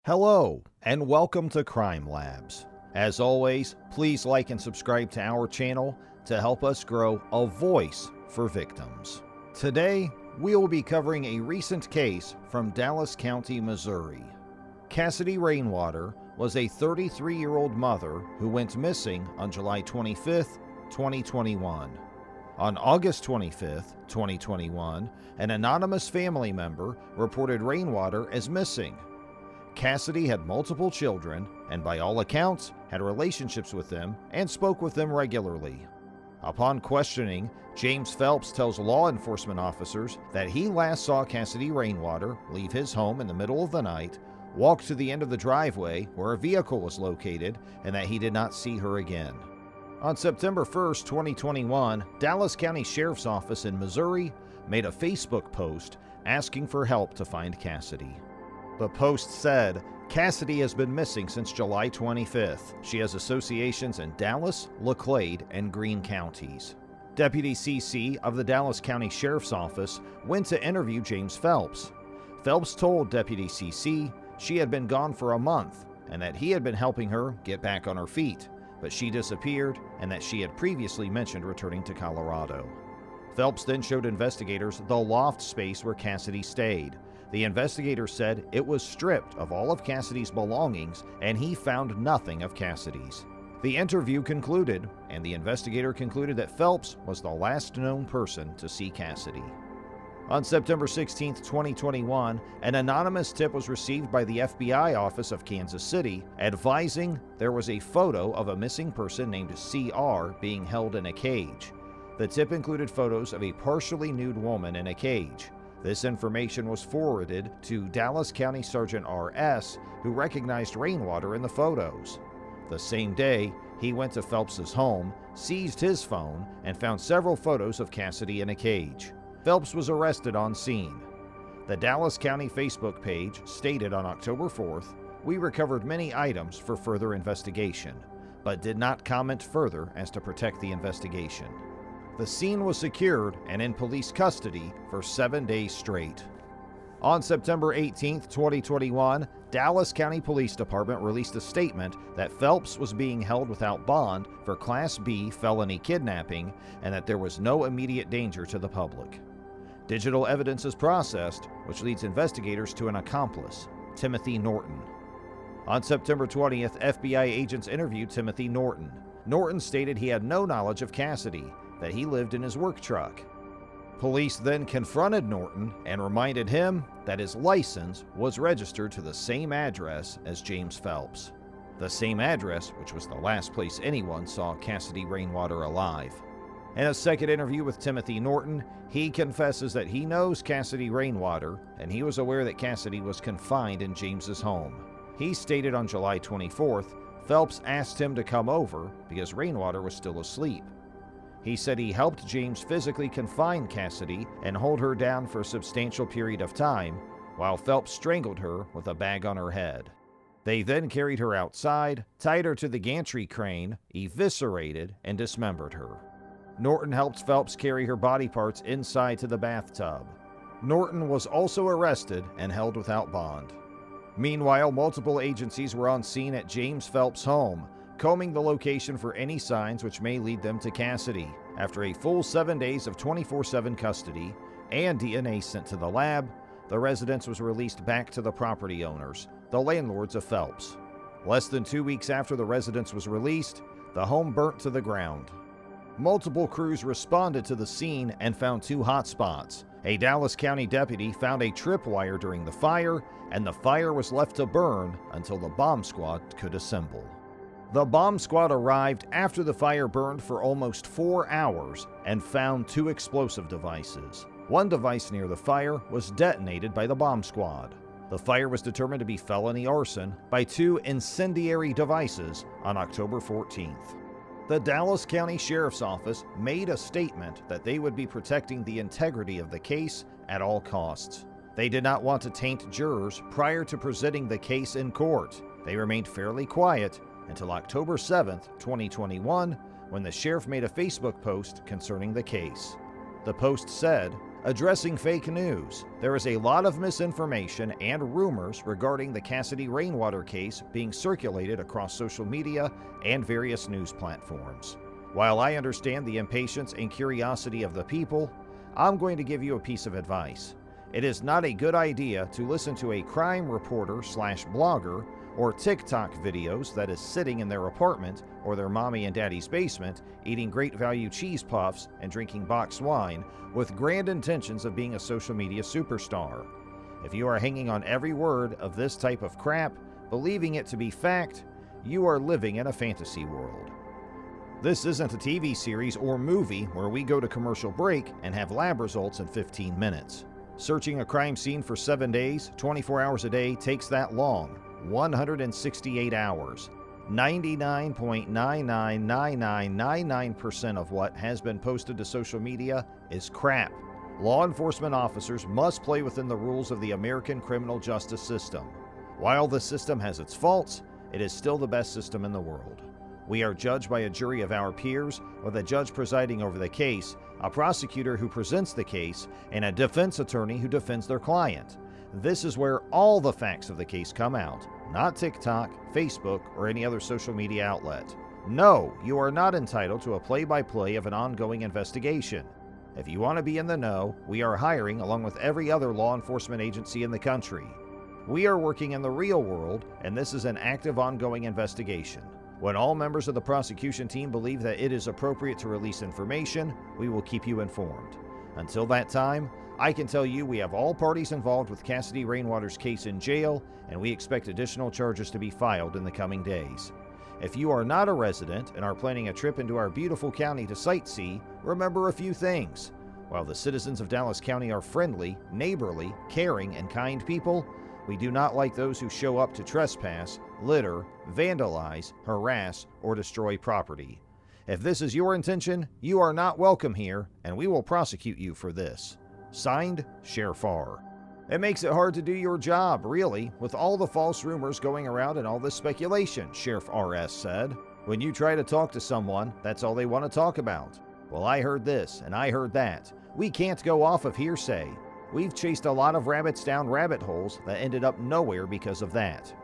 Hello, and welcome to Crime Labs. As always, please like and subscribe to our channel to help us grow a voice for victims. Today, we will be covering a recent case from Dallas County, Missouri. Cassidy Rainwater was a 33-year-old mother who went missing on July 25, 2021. On August 25, 2021, an anonymous family member reported Rainwater as missing. Cassidy had multiple children and, by all accounts, had relationships with them and spoke with them regularly. Upon questioning, James Phelps tells law enforcement officers that he last saw Cassidy Rainwater leave his home in the middle of the night, walk to the end of the driveway where a vehicle was located, and that he did not see her again. On September 1, 2021, Dallas County Sheriff's Office in Missouri made a Facebook post asking for help to find Cassidy. The post said, "Cassidy has been missing since July 25th. She has associations in Dallas, Laclede, and Greene counties." Deputy CC of the Dallas County Sheriff's Office went to interview James Phelps. Phelps told Deputy CC she had been gone for a month and that he had been helping her get back on her feet, but she disappeared and that she had previously mentioned returning to Colorado. Phelps then showed investigators the loft space where Cassidy stayed. The investigator said it was stripped of all of Cassidy's belongings and he found nothing of Cassidy's. The interview concluded, and the investigator concluded that Phelps was the last known person to see Cassidy. On September 16, 2021, an anonymous tip was received by the FBI office of Kansas City advising there was a photo of a missing person named CR being held in a cage. The tip included photos of a partially nude woman in a cage. This information was forwarded to Dallas County Sergeant R.S., who recognized Rainwater in the photos. The same day, he went to Phelps's home, seized his phone, and found several photos of Cassidy in a cage. Phelps was arrested on scene. The Dallas County Facebook page stated on October 4th, "We recovered many items for further investigation, but did not comment further as to protect the investigation." The scene was secured and in police custody for 7 days straight. On September 18, 2021, Dallas County Police Department released a statement that Phelps was being held without bond for Class B felony kidnapping and that there was no immediate danger to the public. Digital evidence is processed, which leads investigators to an accomplice, Timothy Norton. On September 20th, FBI agents interviewed Timothy Norton. Norton stated he had no knowledge of Cassidy, that he lived in his work truck. Police then confronted Norton and reminded him that his license was registered to the same address as James Phelps. The same address, which was the last place anyone saw Cassidy Rainwater alive. In a second interview with Timothy Norton, he confesses that he knows Cassidy Rainwater and he was aware that Cassidy was confined in James's home. He stated on July 24th, Phelps asked him to come over because Rainwater was still asleep. He said he helped James physically confine Cassidy and hold her down for a substantial period of time, while Phelps strangled her with a bag on her head. They then carried her outside, tied her to the gantry crane, eviscerated, and dismembered her. Norton helped Phelps carry her body parts inside to the bathtub. Norton was also arrested and held without bond. Meanwhile, multiple agencies were on scene at James Phelps' home, combing the location for any signs which may lead them to Cassidy. After a full 7 days of 24/7 custody and DNA sent to the lab, the residence was released back to the property owners, the landlords of Phelps. Less than 2 weeks after the residence was released, the home burnt to the ground. Multiple crews responded to the scene and found two hot spots. A Dallas County deputy found a tripwire during the fire, and the fire was left to burn until the bomb squad could assemble. The bomb squad arrived after the fire burned for almost 4 hours and found two explosive devices. One device near the fire was detonated by the bomb squad. The fire was determined to be felony arson by two incendiary devices on October 14th. The Dallas County Sheriff's Office made a statement that they would be protecting the integrity of the case at all costs. They did not want to taint jurors prior to presenting the case in court. They remained fairly quiet until October 7th, 2021, when the sheriff made a Facebook post concerning the case. The post said, Addressing fake news. There is a lot of misinformation and rumors regarding the Cassidy Rainwater case being circulated across social media and various news platforms. While I understand the impatience and curiosity of the people, I'm going to give you a piece of advice. It is not a good idea to listen to a crime reporter/blogger or TikTok videos that is sitting in their apartment or their mommy and daddy's basement eating great value cheese puffs and drinking boxed wine with grand intentions of being a social media superstar. If you are hanging on every word of this type of crap, believing it to be fact, you are living in a fantasy world. This isn't a TV series or movie where we go to commercial break and have lab results in 15 minutes. Searching a crime scene for 7 days, 24 hours a day takes that long. 168 hours. 99.999999% of what has been posted to social media is crap. Law enforcement officers must play within the rules of the American criminal justice system. While the system has its faults, it is still the best system in the world. We are judged by a jury of our peers, with a judge presiding over the case, a prosecutor who presents the case, and a defense attorney who defends their client. This is where all the facts of the case come out, not TikTok, Facebook, or any other social media outlet. No, you are not entitled to a play-by-play of an ongoing investigation. If you want to be in the know, we are hiring along with every other law enforcement agency in the country. We are working in the real world, and this is an active ongoing investigation. When all members of the prosecution team believe that it is appropriate to release information, we will keep you informed. Until that time, I can tell you we have all parties involved with Cassidy Rainwater's case in jail, and we expect additional charges to be filed in the coming days. If you are not a resident and are planning a trip into our beautiful county to sightsee, remember a few things. While the citizens of Dallas County are friendly, neighborly, caring, and kind people, we do not like those who show up to trespass, litter, vandalize, harass, or destroy property. If this is your intention, you are not welcome here, and we will prosecute you for this. Signed, Sheriff R. It makes it hard to do your job, really, with all the false rumors going around and all this speculation, Sheriff RS said. When you try to talk to someone, that's all they want to talk about. Well, I heard this, and I heard that. We can't go off of hearsay. We've chased a lot of rabbits down rabbit holes that ended up nowhere because of that.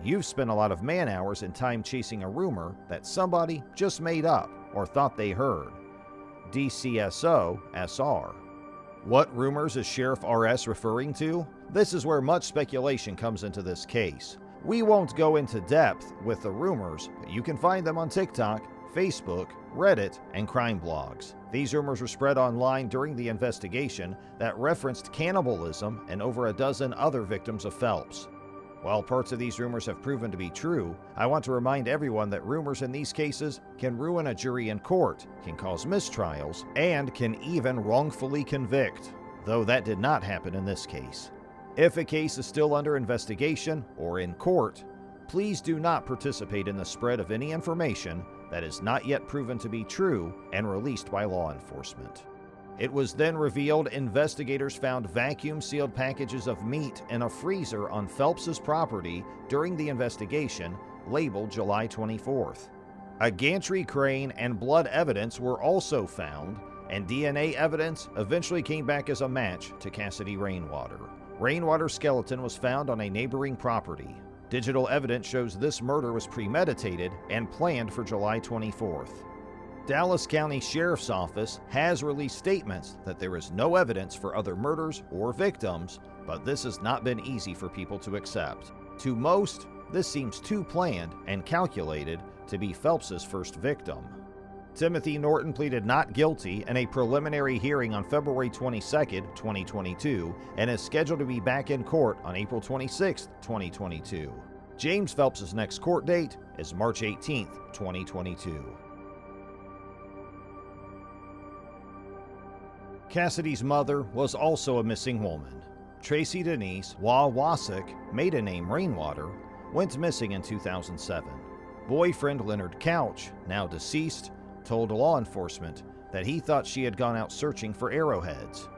You've spent a lot of man-hours and time chasing a rumor that somebody just made up or thought they heard. DCSO SR. What rumors is Sheriff RS referring to? This is where much speculation comes into this case. We won't go into depth with the rumors, but you can find them on TikTok, Facebook, Reddit, and crime blogs. These rumors were spread online during the investigation that referenced cannibalism and over a dozen other victims of Phelps. While parts of these rumors have proven to be true, I want to remind everyone that rumors in these cases can ruin a jury in court, can cause mistrials, and can even wrongfully convict, though that did not happen in this case. If a case is still under investigation or in court, please do not participate in the spread of any information that is not yet proven to be true and released by law enforcement. It was then revealed investigators found vacuum-sealed packages of meat in a freezer on Phelps's property during the investigation, labeled July 24th. A gantry crane and blood evidence were also found, and DNA evidence eventually came back as a match to Cassidy Rainwater. Rainwater's skeleton was found on a neighboring property. Digital evidence shows this murder was premeditated and planned for July 24th. Dallas County Sheriff's Office has released statements that there is no evidence for other murders or victims, but this has not been easy for people to accept. To most, this seems too planned and calculated to be Phelps's first victim. Timothy Norton pleaded not guilty in a preliminary hearing on February 22, 2022, and is scheduled to be back in court on April 26, 2022. James Phelps's next court date is March 18, 2022. Cassidys mother was also a missing woman. Tracy Denise Wawasik, maiden name Rainwater, went missing in 2007. Boyfriend Leonard Couch, now deceased, told law enforcement that he thought she had gone out searching for arrowheads.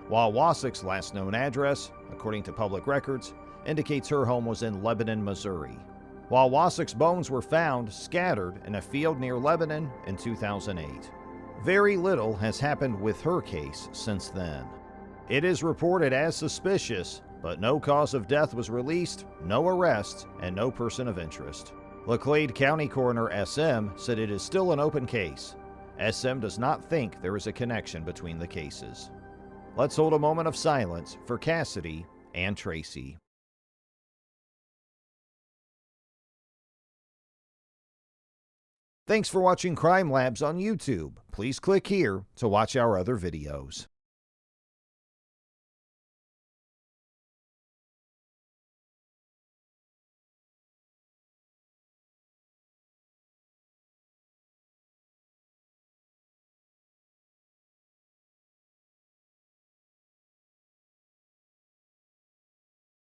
Wawasik's last known address, according to public records, indicates her home was in Lebanon, Missouri. Wawasik's bones were found scattered in a field near Lebanon in 2008. Very little has happened with her case since then. It is reported as suspicious, but no cause of death was released, no arrests, and no person of interest. Laclede County Coroner SM said it is still an open case. SM does not think there is a connection between the cases. Let's hold a moment of silence for Cassidy and Tracy. Thanks for watching Crime Labs on YouTube. Please click here to watch our other videos.